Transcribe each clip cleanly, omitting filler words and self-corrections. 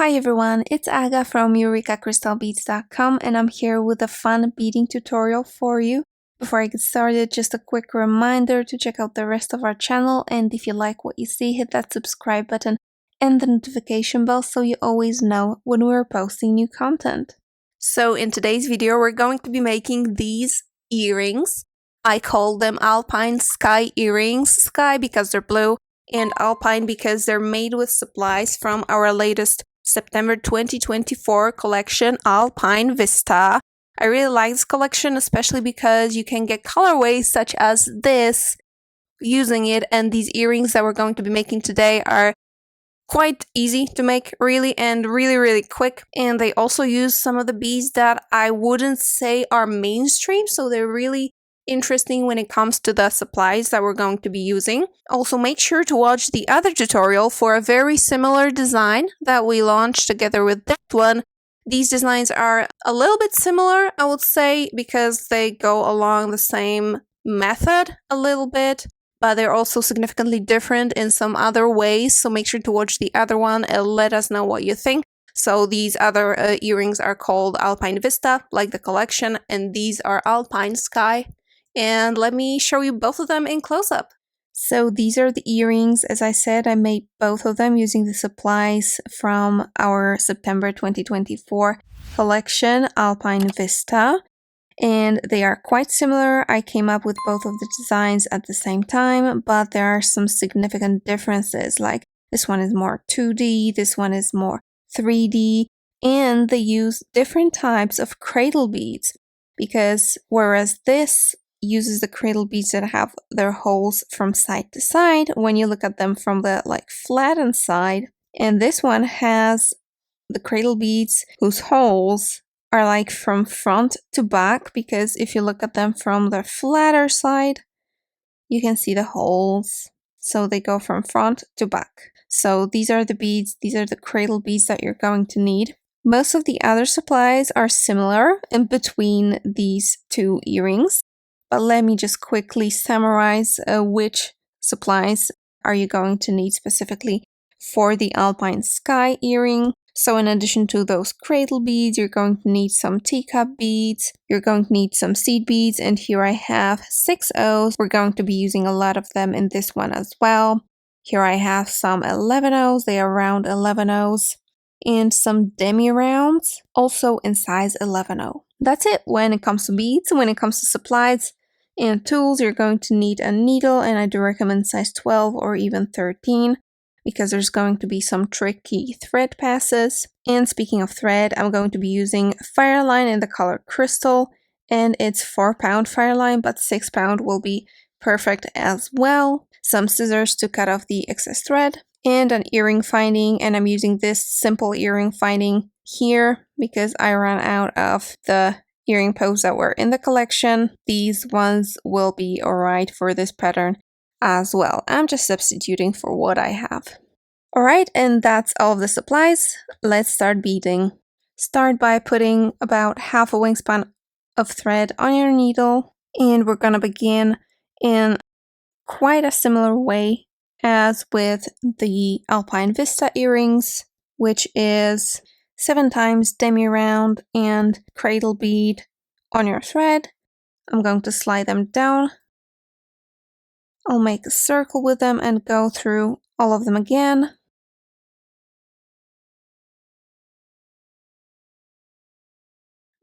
Hi everyone, it's Aga from EurekaCrystalBeads.com and I'm here with a fun beading tutorial for you. Before I get started, just a quick reminder to check out the rest of our channel, and if you like what you see, hit that subscribe button and the notification bell so you always know when we're posting new content. So in today's video, we're going to be making these earrings. I call them Alpine Sky earrings. Sky because they're blue, and Alpine because they're made with supplies from our latest September 2024 collection, Alpine Vista. I really like this collection, especially because you can get colorways such as this using it, and these earrings that we're going to be making today are quite easy to make, really, and really quick. And they also use some of the beads that I wouldn't say are mainstream, so they're really interesting when it comes to the supplies that we're going to be using. Also, make sure to watch the other tutorial for a very similar design that we launched together with that one. These designs are a little bit similar, I would say, because they go along the same method a little bit, but they're also significantly different in some other ways, so make sure to watch the other one and let us know what you think. So these other earrings are called Alpine Vista, like the collection, and these are Alpine Sky. And let me show you both of them in close-up. So these are the earrings. As I said, I made both of them using the supplies from our September 2024 collection, Alpine Vista. And they are quite similar. I came up with both of the designs at the same time, but there are some significant differences, like this one is more 2D, this one is more 3D, and they use different types of cradle beads, because whereas this uses the cradle beads that have their holes from side to side when you look at them from the flattened side, and this one has the cradle beads whose holes are from front to back, because if you look at them from the flatter side, you can see the holes. So they go from front to back. So these are the beads, these are the cradle beads that you're going to need. Most of the other supplies are similar in between these two earrings, but let me just quickly summarize which supplies are you going to need specifically for the Alpine Sky earring. So in addition to those cradle beads, you're going to need some teacup beads, you're going to need some seed beads, and here I have 6 O's. We're going to be using a lot of them in this one as well. Here I have some 11 O's, they are round 11 O's, and some Demi rounds, also in size 11O. That's it when it comes to beads. When it comes to supplies and tools, you're going to need a needle, and I do recommend size 12 or even 13. Because there's going to be some tricky thread passes. And speaking of thread, I'm going to be using Fireline in the color Crystal, and it's 4-pound Fireline, but 6-pound will be perfect as well. Some scissors to cut off the excess thread, and an earring finding, and I'm using this simple earring finding here because I ran out of the earring pose that were in the collection. These ones will be alright for this pattern as well. I'm just substituting for what I have. Alright, and that's all of the supplies. Let's start beading. Start by putting about half a wingspan of thread on your needle, and we're gonna begin in quite a similar way as with the Alpine Vista earrings, which is 7 times Demi round and cradle bead on your thread. I'm going to slide them down. I'll make a circle with them and go through all of them again.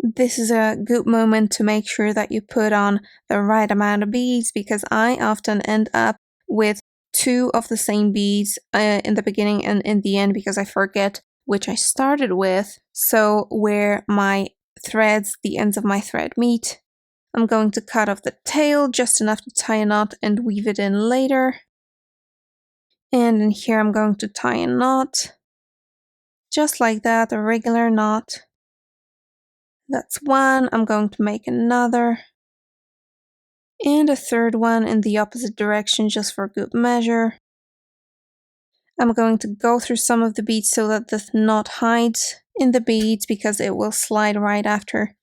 This is a good moment to make sure that you put on the right amount of beads, because I often end up with 2 of the same beads in the beginning and in the end because I forget which I started with. So where my threads, the ends of my thread meet, I'm going to cut off the tail just enough to tie a knot and weave it in later. And in here I'm going to tie a knot. Just like that, a regular knot. That's one. I'm going to make another. And a third one in the opposite direction just for good measure. I'm going to go through some of the beads so that the knot hides in the beads, because it will slide right after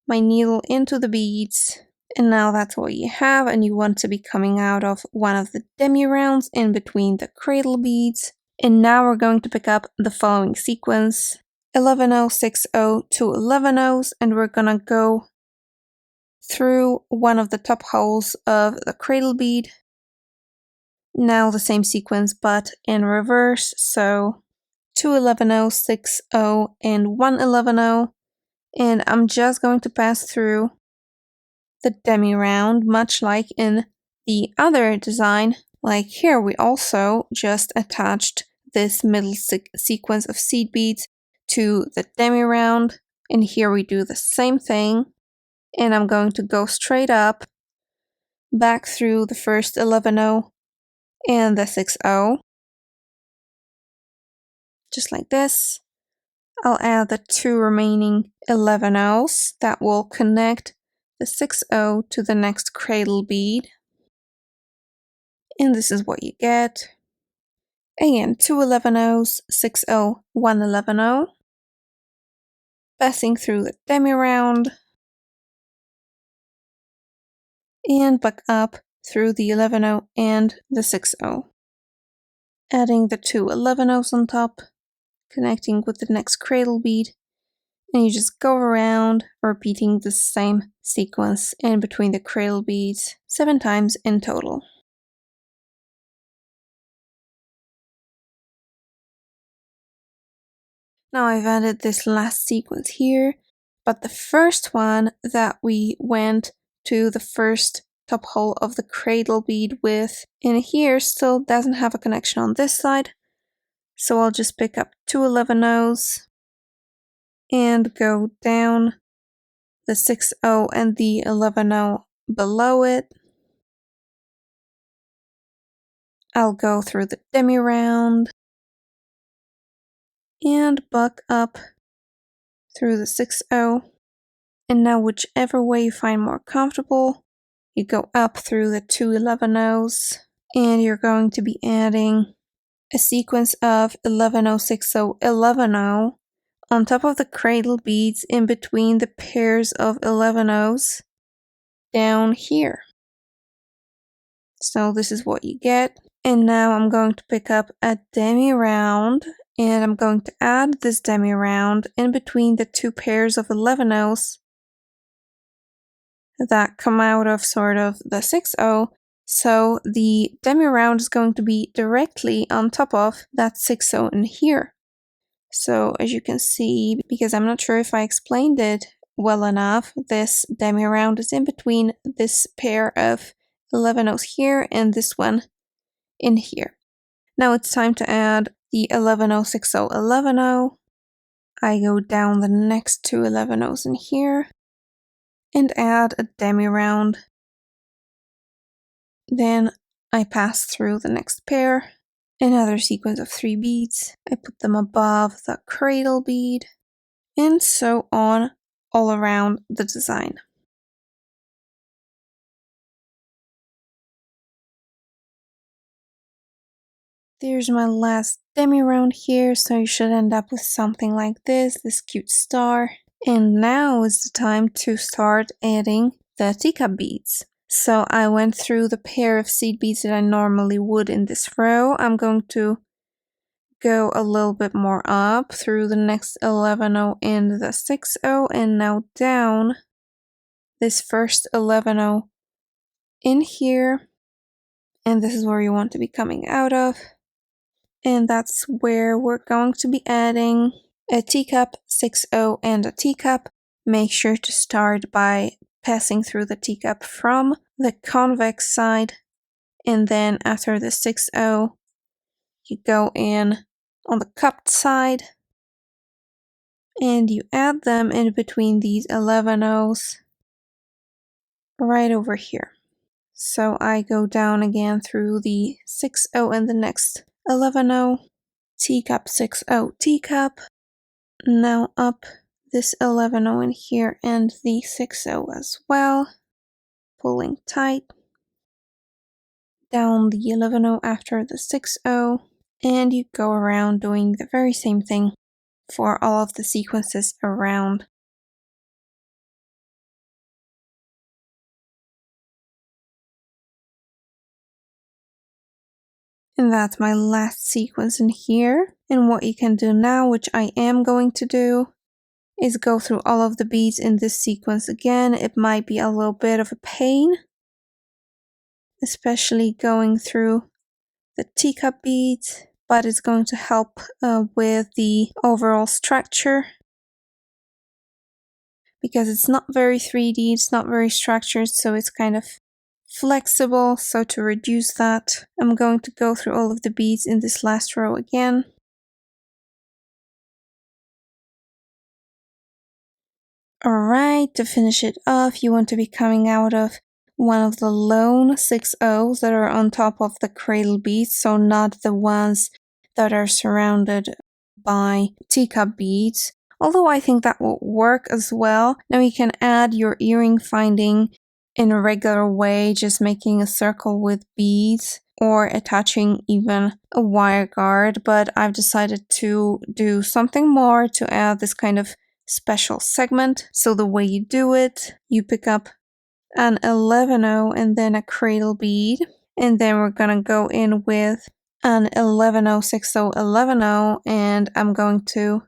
my needle into the beads. And now that's what you have, and you want to be coming out of one of the demi rounds in between the cradle beads. And now we're going to pick up the following sequence, 11-0, 6-0, 2 11-0s, and we're gonna go through one of the top holes of the cradle bead. Now the same sequence but in reverse, so 2 11-0, 6-0, and 1 11-0, and I'm just going to pass through the demi round, much like in the other design. Like here, we also just attached this middle sequence of seed beads to the demi round, and here we do the same thing, and I'm going to go straight up, back through the first 11-0 and the 6-0, just like this. I'll add the 2 remaining 11-0s that will connect the 6-0 to the next cradle bead. And this is what you get. Again, 2 11-0s, 6-0, 1 11-0. Passing through the demi round. And back up through the 11-0 and the 6-0. Adding the 2 11-0s on top, connecting with the next cradle bead. And you just go around repeating the same sequence in between the cradle beads 7 times in total. Now I've added this last sequence here, but the first one that we went to the first top hole of the cradle bead with in here still doesn't have a connection on this side, so I'll just pick up 2 11-0s and go down the 6-0 and the 11-0 below it. I'll go through the demi round and buck up through the 6-0, and now whichever way you find more comfortable, you go up through the 2 11-0s, and you're going to be adding a sequence of 11-0, 6-0, 11-0 on top of the cradle beads in between the pairs of 11-0s down here. So this is what you get. And now I'm going to pick up a demi round, and I'm going to add this demi round in between the 2 pairs of 11-0s that come out of sort of the 6-0. So the demi round is going to be directly on top of that 6-0 in here. So as you can see, because I'm not sure if I explained it well enough, this demi round is in between this pair of 11-0s here and this one in here. Now it's time to add the 11-0, 6-0, 11-0. I go down the next 2 11-0s in here and add a demi round. Then I pass through the next pair, another sequence of 3 beads. I put them above the cradle bead, and so on all around the design. There's my last demi round here, so you should end up with something like this cute star. And now is the time to start adding the teacup beads. So I went through the pair of seed beads that I normally would in this row. I'm going to go a little bit more up through the next 11-0 and the 6-0, and now down this first 11-0 in here. And this is where you want to be coming out of. And that's where we're going to be adding a teacup, 6-0, and a teacup. Make sure to start by passing through the teacup from the convex side, and then after the 6-0, you go in on the cupped side, and you add them in between these 11-0s right over here. So I go down again through the 6-0 and the next 11-0, teacup, 6-0, teacup. Now up this 11-0 in here and the 6-0 as well, pulling tight. Down the 11-0 after the 6-0, and you go around doing the very same thing for all of the sequences around. And that's my last sequence in here. And what you can do now, which I am going to do, is go through all of the beads in this sequence again. It might be a little bit of a pain, especially going through the teacup beads, but it's going to help with the overall structure because it's not very 3D, it's not very structured, so it's kind of flexible. So to reduce that, I'm going to go through all of the beads in this last row again. Alright, to finish it off, you want to be coming out of one of the lone 6/0s that are on top of the cradle beads, so not the ones that are surrounded by teacup beads. Although I think that will work as well. Now you can add your earring finding in a regular way, just making a circle with beads or attaching even a wire guard, but I've decided to do something more to add this kind of special segment. So the way you do it, you pick up an 11/0 and then a cradle bead, and then we're gonna go in with an 11/0, 6/0, 11/0, and I'm going to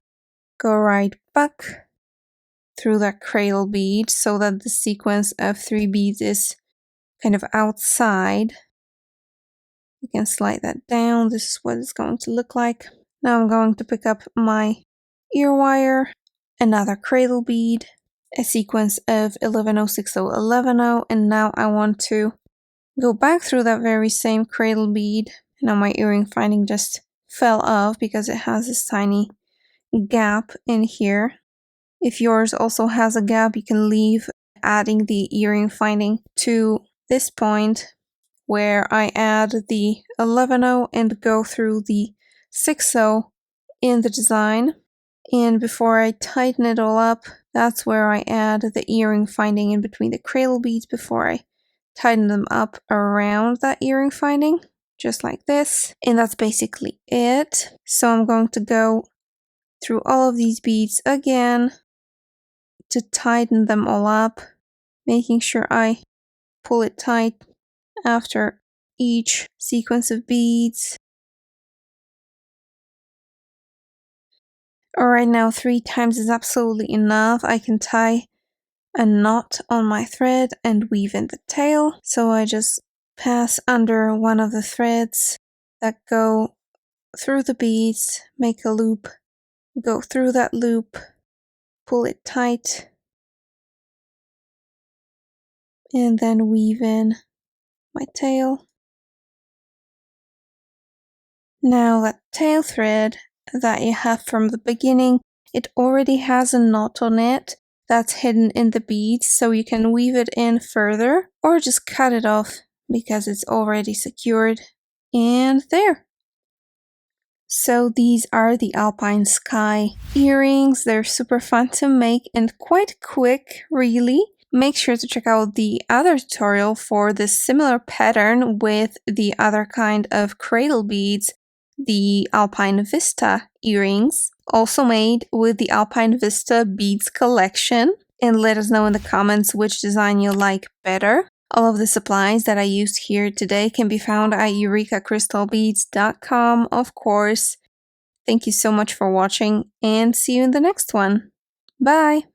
go right back through that cradle bead so that the sequence of 3 beads is kind of outside. You can slide that down. This is what it's going to look like. Now I'm going to pick up my ear wire, another cradle bead, a sequence of 11/0, 6/0, 11/0, and now I want to go back through that very same cradle bead. Now my earring finding just fell off because it has this tiny gap in here. If yours also has a gap, you can leave adding the earring finding to this point where I add the 11/0 and go through the 6/0 in the design. And before I tighten it all up, that's where I add the earring finding in between the cradle beads before I tighten them up around that earring finding, just like this. And that's basically it. So I'm going to go through all of these beads again to tighten them all up, making sure I pull it tight after each sequence of beads. Alright, now 3 times is absolutely enough. I can tie a knot on my thread and weave in the tail. So I just pass under one of the threads that go through the beads, make a loop, go through that loop, pull it tight, and then weave in my tail. Now that tail thread that you have from the beginning, it already has a knot on it that's hidden in the beads, so you can weave it in further or just cut it off because it's already secured. And there. So these are the Alpine Sky earrings. They're super fun to make and quite quick, really. Make sure to check out the other tutorial for this similar pattern with the other kind of cradle beads, the Alpine Vista earrings, also made with the Alpine Vista beads collection. And let us know in the comments which design you like better. All of the supplies that I used here today can be found at EurekaCrystalBeads.com, of course. Thank you so much for watching and see you in the next one. Bye!